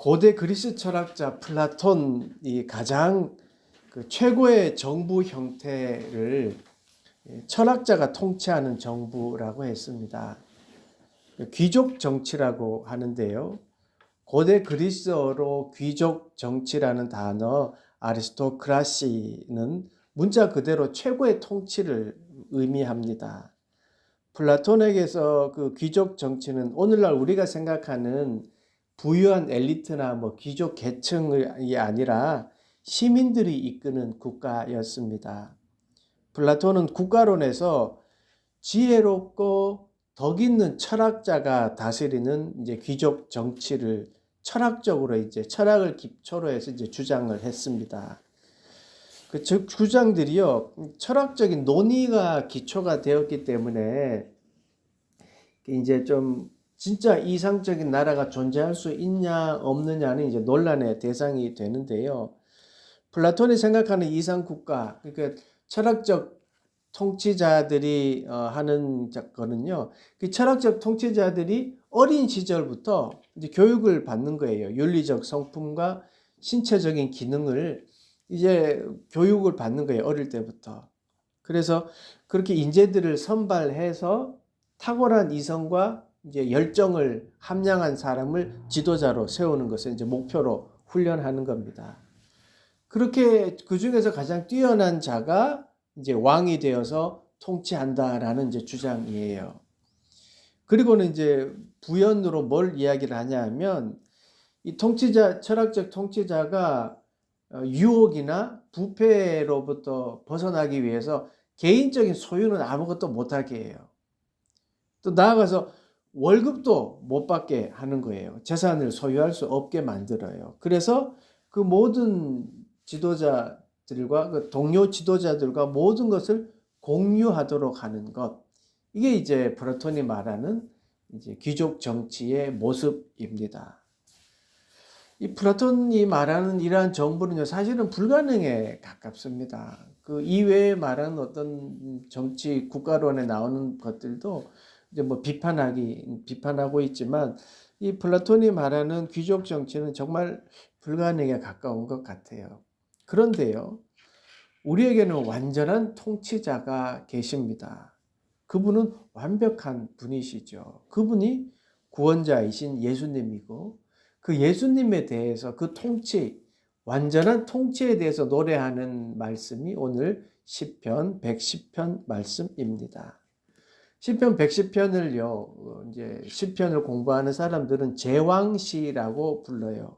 고대 그리스 철학자 플라톤이 가장 최고의 정부 형태를 철학자가 통치하는 정부라고 했습니다. 귀족 정치라고 하는데요. 고대 그리스어로 귀족 정치라는 단어 아리스토크라시는 문자 그대로 최고의 통치를 의미합니다. 플라톤에게서 그 귀족 정치는 오늘날 우리가 생각하는 부유한 엘리트나 귀족 계층이 아니라 시민들이 이끄는 국가였습니다. 플라톤은 국가론에서 지혜롭고 덕 있는 철학자가 다스리는 이제 귀족 정치를 철학적으로 철학을 기초로 해서 주장을 했습니다. 그 주장들이요, 철학적인 논의가 기초가 되었기 때문에 이제 좀 진짜 이상적인 나라가 존재할 수 있냐 없느냐는 이제 논란의 대상이 되는데요. 플라톤이 생각하는 이상 국가, 그러니까 철학적 통치자들이 하는 거는요, 그 철학적 통치자들이 어린 시절부터 이제 교육을 받는 거예요. 윤리적 성품과 신체적인 기능을 이제 교육을 받는 거예요. 어릴 때부터. 그래서 그렇게 인재들을 선발해서 탁월한 이성과 이제 열정을 함량한 사람을 지도자로 세우는 것을 이제 목표로 훈련하는 겁니다. 그렇게 그 중에서 가장 뛰어난 자가 이제 왕이 되어서 통치한다라는 이제 주장이에요. 그리고는 이제 부연으로 뭘 이야기를 하냐면 이 철학적 통치자가 유혹이나 부패로부터 벗어나기 위해서 개인적인 소유는 아무것도 못하게 해요. 또 나아가서 월급도 못 받게 하는 거예요. 재산을 소유할 수 없게 만들어요. 그래서 그 모든 지도자들과 그 동료 지도자들과 모든 것을 공유하도록 하는 것. 이게 이제 플라톤이 말하는 이제 귀족 정치의 모습입니다. 이 플라톤이 말하는 이러한 정부는요, 사실은 불가능에 가깝습니다. 그 이외에 말하는 어떤 정치 국가론에 나오는 것들도 이제 비판하고 있지만 이 플라톤이 말하는 귀족 정치는 정말 불가능에 가까운 것 같아요. 그런데요, 우리에게는 완전한 통치자가 계십니다. 그분은 완벽한 분이시죠. 그분이 구원자이신 예수님이고 그 예수님에 대해서 그 완전한 통치에 대해서 노래하는 말씀이 오늘 시편 110편 말씀입니다. 시편 110편을요, 이제 시편을 공부하는 사람들은 제왕시라고 불러요.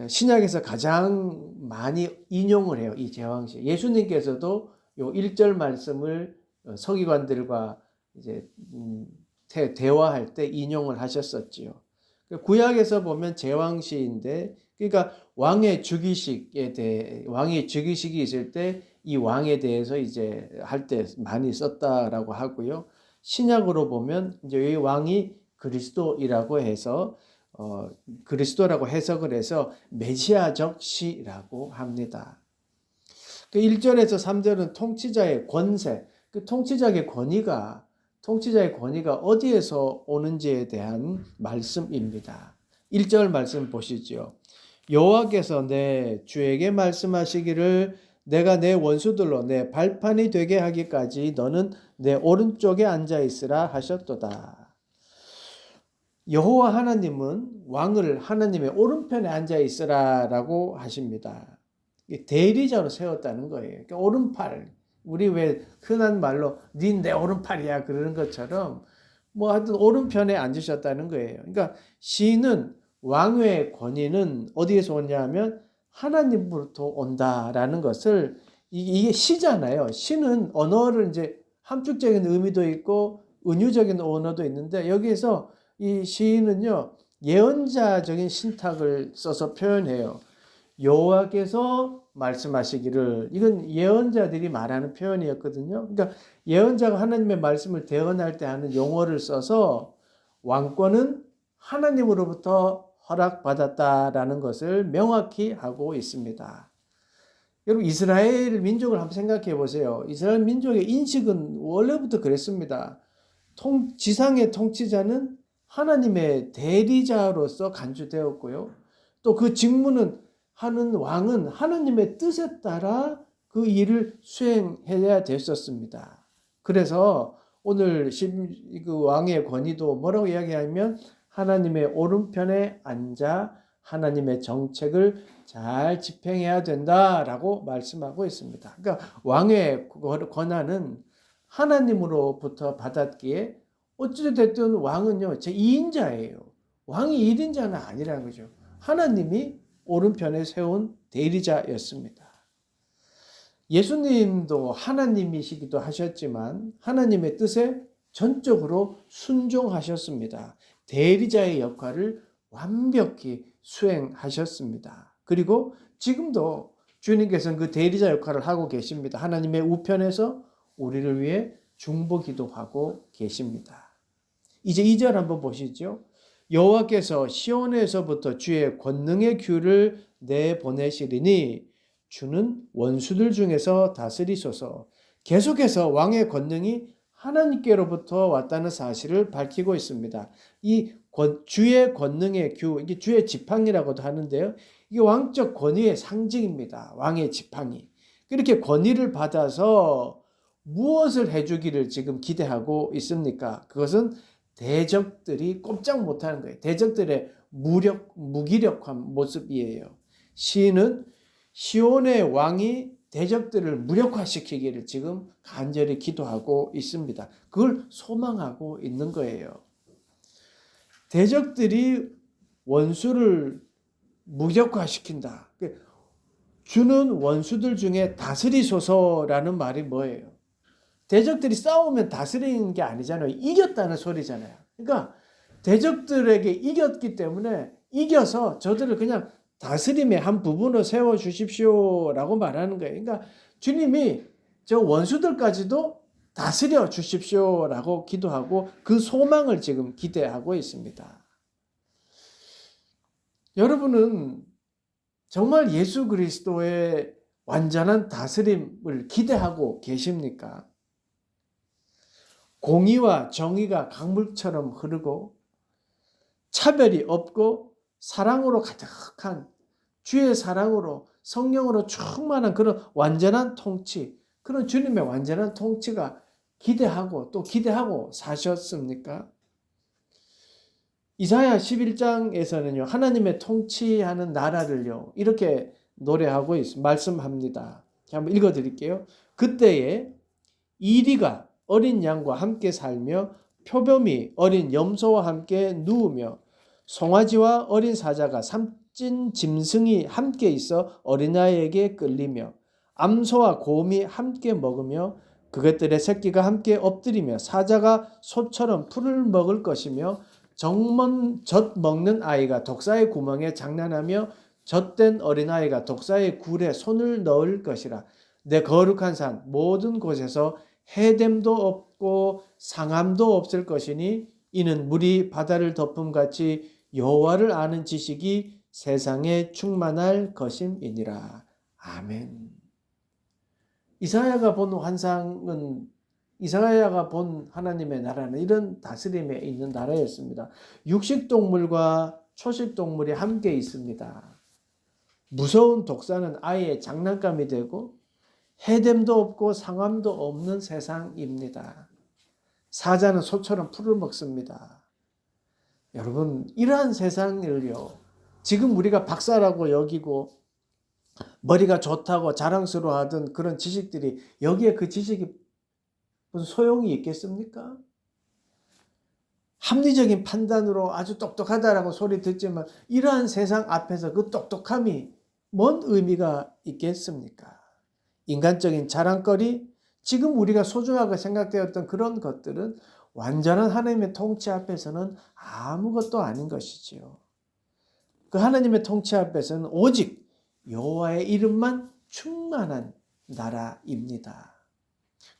신약에서 가장 많이 인용을 해요, 이 제왕시. 예수님께서도 요 1절 말씀을 서기관들과 이제 대화할 때 인용을 하셨었지요. 구약에서 보면 제왕시인데, 그러니까 왕이 즉위식이 있을 때 이 왕에 대해서 이제 할 때 많이 썼다라고 하고요. 신약으로 보면 이제 이 왕이 그리스도라고 해석을 해서 메시아적 시라고 합니다. 그 1절에서 3절은 통치자의 권세, 그 통치자의 권위가 어디에서 오는지에 대한 말씀입니다. 1절 말씀 보시죠. 여호와께서 내 주에게 말씀하시기를 내가 내 원수들로 내 발판이 되게 하기까지 너는 내 오른쪽에 앉아 있으라 하셨도다. 여호와 하나님은 왕을 하나님의 오른편에 앉아 있으라라고 하십니다. 대리자로 세웠다는 거예요. 그러니까 오른팔. 우리 왜 흔한 말로 닌 내 오른팔이야 그러는 것처럼 하여튼 오른편에 앉으셨다는 거예요. 그러니까 시는 왕의 권위는 어디에서 오냐 하면 하나님으로부터 온다라는 것을 이게 시잖아요. 시는 언어를 이제 함축적인 의미도 있고 은유적인 언어도 있는데 여기에서 이 시인은요 예언자적인 신탁을 써서 표현해요. 여호와께서 말씀하시기를, 이건 예언자들이 말하는 표현이었거든요. 그러니까 예언자가 하나님의 말씀을 대언할 때 하는 용어를 써서 왕권은 하나님으로부터 허락받았다라는 것을 명확히 하고 있습니다. 여러분 이스라엘 민족을 한번 생각해 보세요. 이스라엘 민족의 인식은 원래부터 그랬습니다. 지상의 통치자는 하나님의 대리자로서 간주되었고요. 또 그 직무는 하는 왕은 하나님의 뜻에 따라 그 일을 수행해야 됐었습니다. 그래서 오늘 그 왕의 권위도 뭐라고 이야기하면 하나님의 오른편에 앉아 하나님의 정책을 잘 집행해야 된다라고 말씀하고 있습니다. 그러니까 왕의 권한은 하나님으로부터 받았기에 어찌됐든 왕은요, 제 2인자예요. 왕이 1인자는 아니라는 거죠. 하나님이 오른편에 세운 대리자였습니다. 예수님도 하나님이시기도 하셨지만 하나님의 뜻에 전적으로 순종하셨습니다. 대리자의 역할을 완벽히 수행하셨습니다. 그리고 지금도 주님께서는 그 대리자 역할을 하고 계십니다. 하나님의 우편에서 우리를 위해 중보기도 하고 계십니다. 이제 2절 한번 보시죠. 여호와께서 시온에서부터 주의 권능의 큐를 내보내시리니 주는 원수들 중에서 다스리소서. 계속해서 왕의 권능이 하나님께로부터 왔다는 사실을 밝히고 있습니다. 이 주의 권능의 큐, 이게 주의 지팡이라고도 하는데요. 이게 왕적 권위의 상징입니다. 왕의 지팡이. 이렇게 권위를 받아서 무엇을 해주기를 지금 기대하고 있습니까? 그것은 대적들이 꼼짝 못하는 거예요. 대적들의 무기력한 모습이에요. 시인은 시온의 왕이 대적들을 무력화시키기를 지금 간절히 기도하고 있습니다. 그걸 소망하고 있는 거예요. 대적들이 원수를 무력화시킨다. 주는 원수들 중에 다스리소서라는 말이 뭐예요? 대적들이 싸우면 다스리는 게 아니잖아요. 이겼다는 소리잖아요. 그러니까 대적들에게 이겼기 때문에 이겨서 저들을 그냥 다스림의 한 부분으로 세워주십시오라고 말하는 거예요. 그러니까 주님이 저 원수들까지도 다스려 주십시오라고 기도하고 그 소망을 지금 기대하고 있습니다. 여러분은 정말 예수 그리스도의 완전한 다스림을 기대하고 계십니까? 공의와 정의가 강물처럼 흐르고 차별이 없고 사랑으로 가득한 주의 사랑으로 성령으로 충만한 그런 완전한 통치, 그런 주님의 완전한 통치가 기대하고 사셨습니까? 이사야 11장에서는요, 하나님의 통치하는 나라를요, 이렇게 노래하고 말씀합니다. 한번 읽어드릴게요. 그때에 이리가 어린 양과 함께 살며 표범이 어린 염소와 함께 누우며 송아지와 어린 사자가 삼진 짐승이 함께 있어 어린아이에게 끌리며 암소와 곰이 함께 먹으며 그것들의 새끼가 함께 엎드리며 사자가 소처럼 풀을 먹을 것이며 젖 먹는 아이가 독사의 구멍에 장난하며 젖된 어린아이가 독사의 굴에 손을 넣을 것이라. 내 거룩한 산 모든 곳에서 해됨도 없고 상함도 없을 것이니 이는 물이 바다를 덮음같이 여호와를 아는 지식이 세상에 충만할 것임이니라. 아멘. 이사야가 본 환상은, 이사야가 본 하나님의 나라는 이런 다스림에 있는 나라였습니다. 육식동물과 초식동물이 함께 있습니다. 무서운 독사는 아예 장난감이 되고 해됨도 없고 상함도 없는 세상입니다. 사자는 소처럼 풀을 먹습니다. 여러분, 이러한 세상을요, 지금 우리가 박사라고 여기고 머리가 좋다고 자랑스러워하던 그런 지식들이 여기에 그 지식이 무슨 소용이 있겠습니까? 합리적인 판단으로 아주 똑똑하다라고 소리 듣지만 이러한 세상 앞에서 그 똑똑함이 뭔 의미가 있겠습니까? 인간적인 자랑거리, 지금 우리가 소중하게 생각되었던 그런 것들은 완전한 하나님의 통치 앞에서는 아무것도 아닌 것이지요. 그 하나님의 통치 앞에서는 오직 여호와의 이름만 충만한 나라입니다.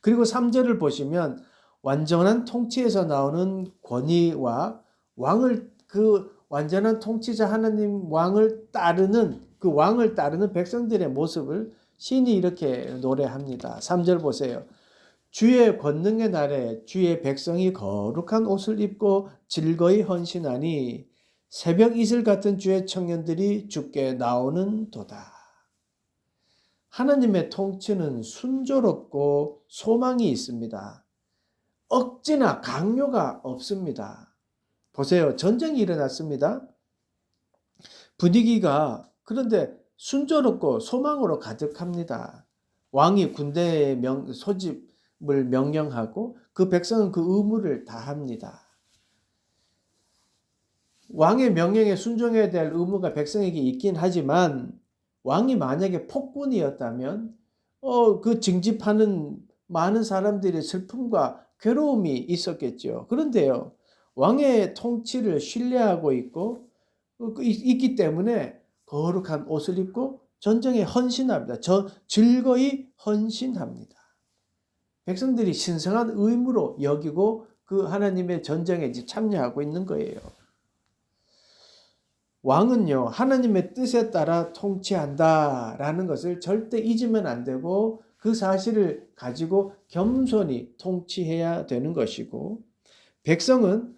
그리고 3절을 보시면 완전한 통치에서 나오는 권위와 그 완전한 통치자 하나님 왕을 따르는 백성들의 모습을 시인이 이렇게 노래합니다. 3절 보세요. 주의 권능의 날에 주의 백성이 거룩한 옷을 입고 즐거이 헌신하니 새벽 이슬 같은 주의 청년들이 주께 나오는도다. 하나님의 통치는 순조롭고 소망이 있습니다. 억지나 강요가 없습니다. 보세요. 전쟁이 일어났습니다. 분위기가 그런데 순조롭고 소망으로 가득합니다. 왕이 군대의 소집을 명령하고 그 백성은 그 의무를 다합니다. 왕의 명령에 순종해야 될 의무가 백성에게 있긴 하지만 왕이 만약에 폭군이었다면 그 징집하는 많은 사람들의 슬픔과 괴로움이 있었겠죠. 그런데요. 왕의 통치를 신뢰하고 있기 때문에 거룩한 옷을 입고 전쟁에 헌신합니다. 즐거이 헌신합니다. 백성들이 신성한 의무로 여기고 그 하나님의 전쟁에 참여하고 있는 거예요. 왕은요, 하나님의 뜻에 따라 통치한다라는 것을 절대 잊으면 안 되고 그 사실을 가지고 겸손히 통치해야 되는 것이고, 백성은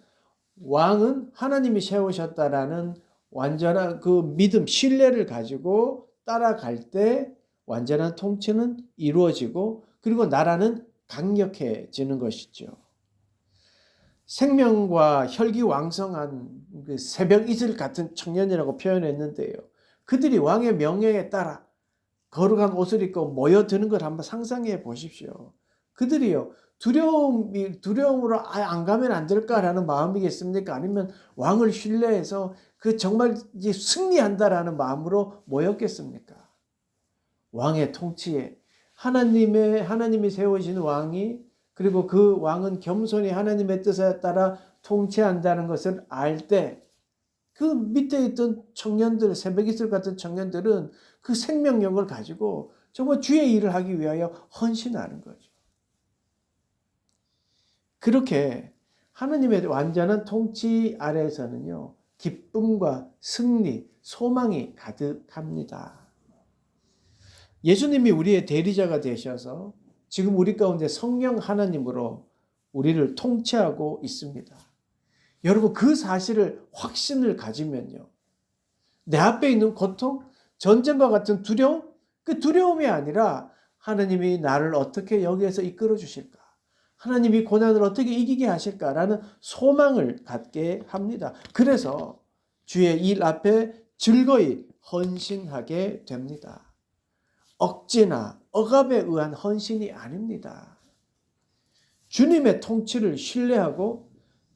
왕은 하나님이 세우셨다라는 완전한 그 믿음, 신뢰를 가지고 따라갈 때 완전한 통치는 이루어지고 그리고 나라는 강력해지는 것이죠. 생명과 혈기왕성한 그 새벽 이슬 같은 청년이라고 표현했는데요. 그들이 왕의 명령에 따라 거룩한 옷을 입고 모여드는 걸 한번 상상해 보십시오. 그들이요, 두려움으로 안 가면 안 될까라는 마음이겠습니까? 아니면 왕을 신뢰해서 정말 이제 승리한다라는 마음으로 모였겠습니까? 왕의 통치에 하나님이 세우신 왕이, 그리고 그 왕은 겸손히 하나님의 뜻에 따라 통치한다는 것을 알 때 그 밑에 있던 청년들, 새벽이슬 같은 청년들은 그 생명력을 가지고 정말 주의 일을 하기 위하여 헌신하는 거죠. 그렇게 하나님의 완전한 통치 아래에서는요, 기쁨과 승리, 소망이 가득합니다. 예수님이 우리의 대리자가 되셔서 지금 우리 가운데 성령 하나님으로 우리를 통치하고 있습니다. 여러분, 그 사실을 확신을 가지면요, 내 앞에 있는 고통, 전쟁과 같은 두려움, 그 두려움이 아니라 하나님이 나를 어떻게 여기에서 이끌어 주실까? 하나님이 고난을 어떻게 이기게 하실까라는 소망을 갖게 합니다. 그래서 주의 일 앞에 즐거이 헌신하게 됩니다. 억지나 억압에 의한 헌신이 아닙니다. 주님의 통치를 신뢰하고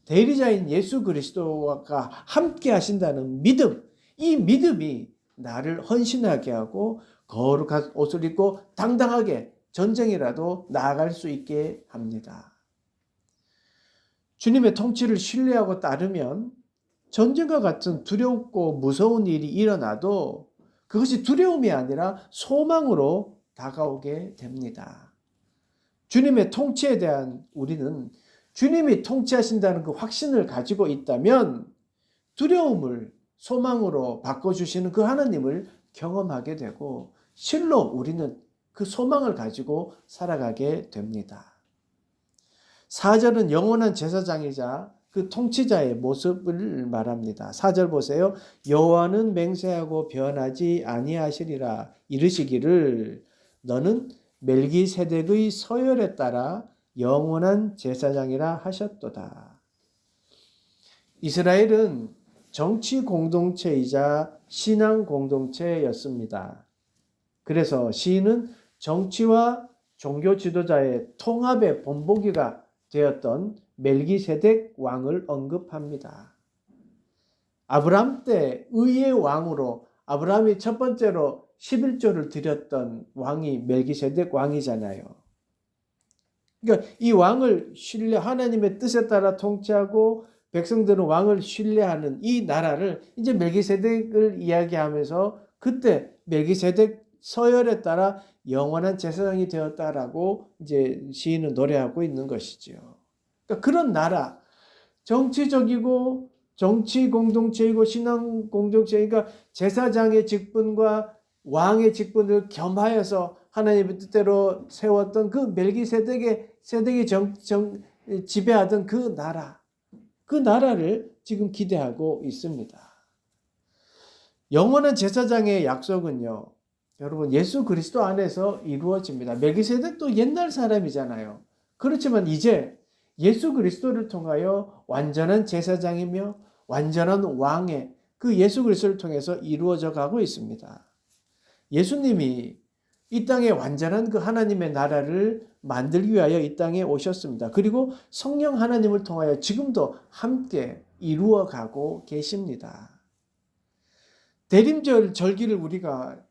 대리자인 예수 그리스도와 함께 하신다는 믿음, 이 믿음이 나를 헌신하게 하고 거룩한 옷을 입고 당당하게 전쟁이라도 나아갈 수 있게 합니다. 주님의 통치를 신뢰하고 따르면 전쟁과 같은 두렵고 무서운 일이 일어나도 그것이 두려움이 아니라 소망으로 다가오게 됩니다. 주님의 통치에 대한 우리는 주님이 통치하신다는 그 확신을 가지고 있다면 두려움을 소망으로 바꿔주시는 그 하나님을 경험하게 되고 실로 우리는 그 소망을 가지고 살아가게 됩니다. 4절은 영원한 제사장이자 그 통치자의 모습을 말합니다. 4절 보세요. 여호와는 맹세하고 변하지 아니하시리라 이르시기를 너는 멜기세덱의 서열에 따라 영원한 제사장이라 하셨도다. 이스라엘은 정치 공동체이자 신앙 공동체였습니다. 그래서 시인은 정치와 종교 지도자의 통합의 본보기가 되었던 멜기세덱 왕을 언급합니다. 아브라함 때 의의 왕으로 아브라함이 첫 번째로 11조를 드렸던 왕이 멜기세덱 왕이잖아요. 그러니까 이 왕을 하나님의 뜻에 따라 통치하고 백성들은 왕을 신뢰하는 이 나라를 이제 멜기세덱을 이야기하면서 그때 멜기세덱 서열에 따라 영원한 제사장이 되었다라고 이제 시인은 노래하고 있는 것이죠. 그러니까 그런 나라, 정치적이고 정치 공동체이고 신앙 공동체니까 제사장의 직분과 왕의 직분을 겸하여서 하나님의 뜻대로 세웠던 그 멜기세덱의 멜기세덱이 지배하던 그 나라를 지금 기대하고 있습니다. 영원한 제사장의 약속은요, 여러분 예수 그리스도 안에서 이루어집니다. 멜기세덱도 옛날 사람이잖아요. 그렇지만 이제 예수 그리스도를 통하여 완전한 제사장이며 완전한 왕의 그 예수 그리스도를 통해서 이루어져 가고 있습니다. 예수님이 이 땅에 완전한 그 하나님의 나라를 만들기 위하여 이 땅에 오셨습니다. 그리고 성령 하나님을 통하여 지금도 함께 이루어 가고 계십니다. 대림절 절기를 우리가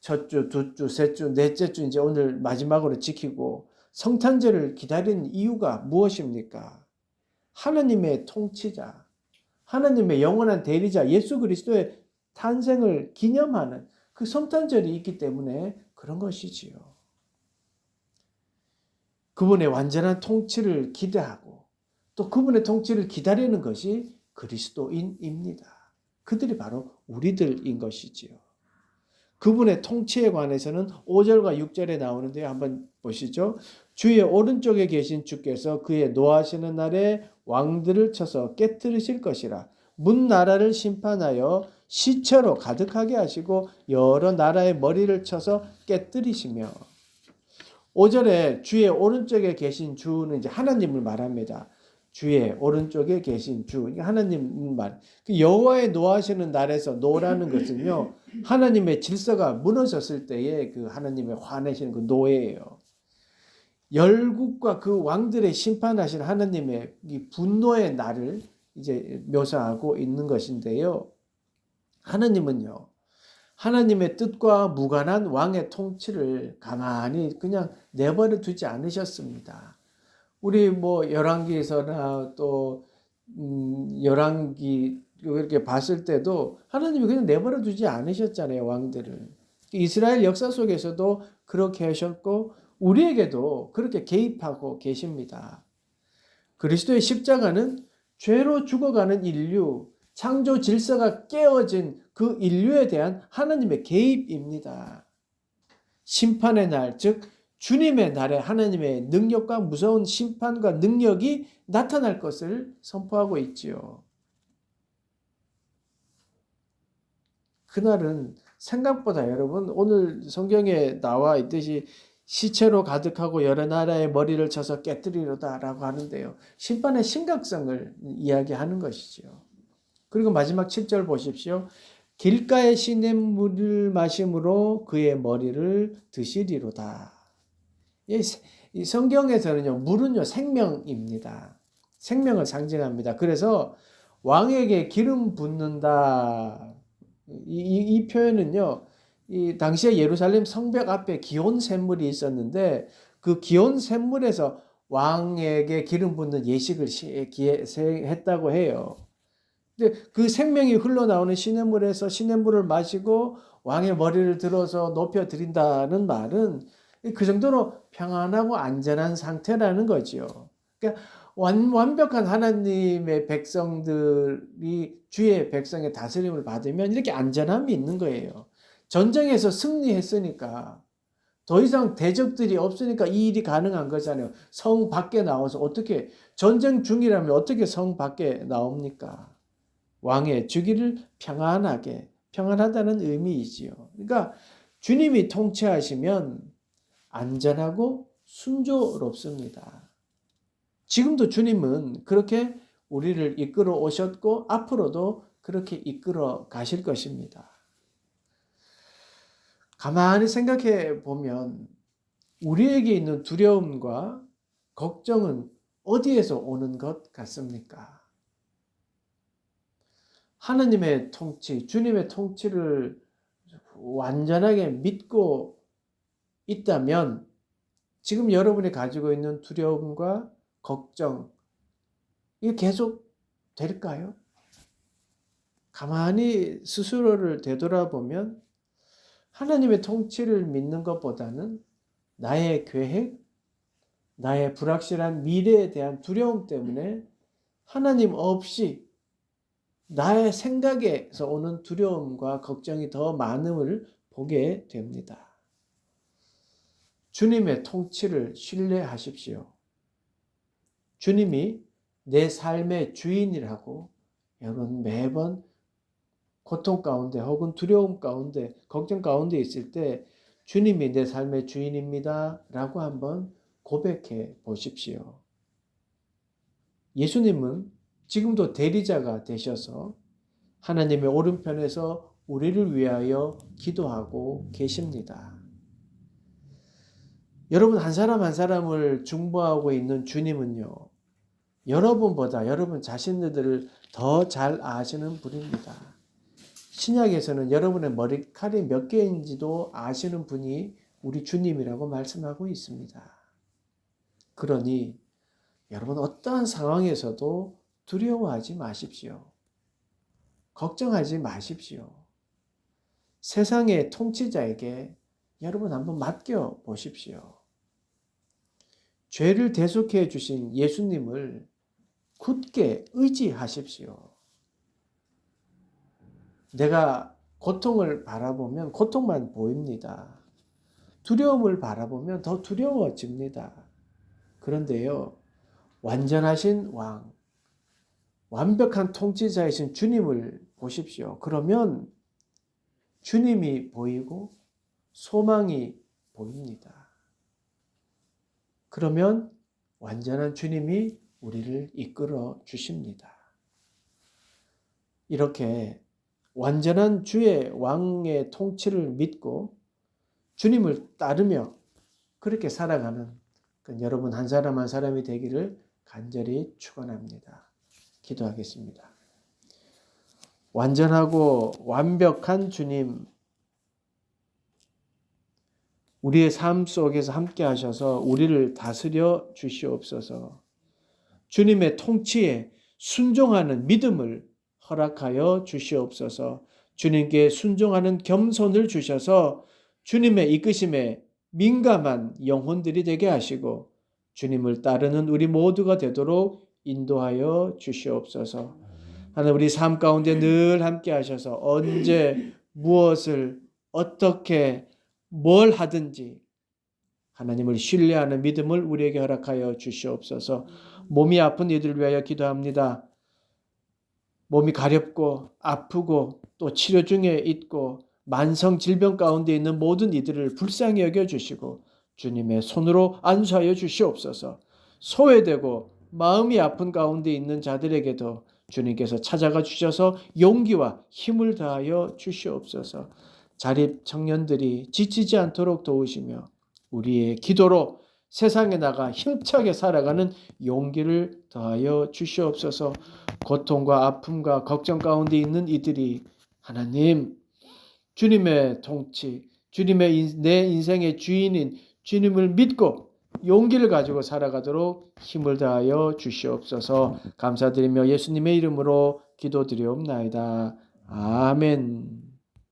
첫 주, 두 주, 셋 주, 넷째 주 이제 오늘 마지막으로 지키고 성탄절을 기다리는 이유가 무엇입니까? 하나님의 통치자, 하나님의 영원한 대리자 예수 그리스도의 탄생을 기념하는 그 성탄절이 있기 때문에 그런 것이지요. 그분의 완전한 통치를 기대하고 또 그분의 통치를 기다리는 것이 그리스도인입니다. 그들이 바로 우리들인 것이지요. 그분의 통치에 관해서는 5절과 6절에 나오는데요. 한번 보시죠. 주의 오른쪽에 계신 주께서 그의 노하시는 날에 왕들을 쳐서 깨뜨리실 것이라. 문 나라를 심판하여 시체로 가득하게 하시고 여러 나라의 머리를 쳐서 깨뜨리시며. 5절에 주의 오른쪽에 계신 주는 이제 하나님을 말합니다. 주의 오른쪽에 계신 주, 하나님 말. 그 여호와의 노하시는 날에서 노라는 것은요, 하나님의 질서가 무너졌을 때에 그 하나님의 화내시는 그 노예예요. 열국과 그 왕들의 심판하신 하나님의 이 분노의 날을 이제 묘사하고 있는 것인데요. 하나님은요, 하나님의 뜻과 무관한 왕의 통치를 가만히 그냥 내버려 두지 않으셨습니다. 우리 뭐 열왕기에서나 또 열왕기 이렇게 봤을 때도 하나님이 그냥 내버려 두지 않으셨잖아요, 왕들을. 이스라엘 역사 속에서도 그렇게 하셨고 우리에게도 그렇게 개입하고 계십니다. 그리스도의 십자가는 죄로 죽어가는 인류, 창조 질서가 깨어진 그 인류에 대한 하나님의 개입입니다. 심판의 날, 즉 주님의 날에 하나님의 능력과 무서운 심판과 능력이 나타날 것을 선포하고 있지요. 그날은 생각보다 여러분 오늘 성경에 나와 있듯이 시체로 가득하고 여러 나라의 머리를 쳐서 깨뜨리로다라고 하는데요. 심판의 심각성을 이야기하는 것이죠. 그리고 마지막 7절 보십시오. 길가의 시냇물을 마심으로 그의 머리를 드시리로다. 이 성경에서는요, 물은요, 생명입니다. 생명을 상징합니다. 그래서 왕에게 기름 붓는다. 이 표현은요, 이 당시에 예루살렘 성벽 앞에 기온 샘물이 있었는데 그 기온 샘물에서 왕에게 기름 붓는 예식을 했다고 해요. 근데 그 생명이 흘러나오는 시냇물에서 시냇물을 마시고 왕의 머리를 들어서 높여 드린다는 말은 그 정도로 평안하고 안전한 상태라는 거죠. 그러니까 완벽한 하나님의 백성들이 주의 백성의 다스림을 받으면 이렇게 안전함이 있는 거예요. 전쟁에서 승리했으니까 더 이상 대적들이 없으니까 이 일이 가능한 거잖아요. 성 밖에 나와서 어떻게 전쟁 중이라면 어떻게 성 밖에 나옵니까? 왕의 주기를 평안하다는 의미이지요. 그러니까 주님이 통치하시면 안전하고 순조롭습니다. 지금도 주님은 그렇게 우리를 이끌어 오셨고 앞으로도 그렇게 이끌어 가실 것입니다. 가만히 생각해 보면 우리에게 있는 두려움과 걱정은 어디에서 오는 것 같습니까? 하나님의 통치, 주님의 통치를 완전하게 믿고 있다면 지금 여러분이 가지고 있는 두려움과 걱정, 이게 계속 될까요? 가만히 스스로를 되돌아보면 하나님의 통치를 믿는 것보다는 나의 계획, 나의 불확실한 미래에 대한 두려움 때문에 하나님 없이 나의 생각에서 오는 두려움과 걱정이 더 많음을 보게 됩니다. 주님의 통치를 신뢰하십시오. 주님이 내 삶의 주인이라고 여러분 매번 고통 가운데 혹은 두려움 가운데 걱정 가운데 있을 때 주님이 내 삶의 주인입니다 라고 한번 고백해 보십시오. 예수님은 지금도 대리자가 되셔서 하나님의 오른편에서 우리를 위하여 기도하고 계십니다. 여러분 한 사람 한 사람을 중보하고 있는 주님은요, 여러분보다 여러분 자신들을 더 잘 아시는 분입니다. 신약에서는 여러분의 머리칼이 몇 개인지도 아시는 분이 우리 주님이라고 말씀하고 있습니다. 그러니 여러분 어떠한 상황에서도 두려워하지 마십시오. 걱정하지 마십시오. 세상의 통치자에게 여러분 한번 맡겨 보십시오. 죄를 대속해 주신 예수님을 굳게 의지하십시오. 내가 고통을 바라보면 고통만 보입니다. 두려움을 바라보면 더 두려워집니다. 그런데요, 완전하신 왕, 완벽한 통치자이신 주님을 보십시오. 그러면 주님이 보이고 소망이 보입니다. 그러면 완전한 주님이 우리를 이끌어 주십니다. 이렇게 완전한 주의 왕의 통치를 믿고 주님을 따르며 그렇게 살아가는 여러분 한 사람 한 사람이 되기를 간절히 축원합니다. 기도하겠습니다. 완전하고 완벽한 주님, 우리의 삶 속에서 함께 하셔서 우리를 다스려 주시옵소서. 주님의 통치에 순종하는 믿음을 허락하여 주시옵소서. 주님께 순종하는 겸손을 주셔서 주님의 이끄심에 민감한 영혼들이 되게 하시고 주님을 따르는 우리 모두가 되도록 인도하여 주시옵소서. 하나님 우리 삶 가운데 늘 함께 하셔서 언제 무엇을 어떻게 뭘 하든지 하나님을 신뢰하는 믿음을 우리에게 허락하여 주시옵소서. 몸이 아픈 이들을 위하여 기도합니다. 몸이 가렵고 아프고 또 치료 중에 있고 만성 질병 가운데 있는 모든 이들을 불쌍히 여겨주시고 주님의 손으로 안수하여 주시옵소서. 소외되고 마음이 아픈 가운데 있는 자들에게도 주님께서 찾아가 주셔서 용기와 힘을 다하여 주시옵소서. 자립 청년들이 지치지 않도록 도우시며 우리의 기도로 세상에 나가 힘차게 살아가는 용기를 더하여 주시옵소서. 고통과 아픔과 걱정 가운데 있는 이들이 하나님 주님의 통치, 주님의 내 인생의 주인인 주님을 믿고 용기를 가지고 살아가도록 힘을 다하여 주시옵소서. 감사드리며 예수님의 이름으로 기도드리옵나이다. 아멘.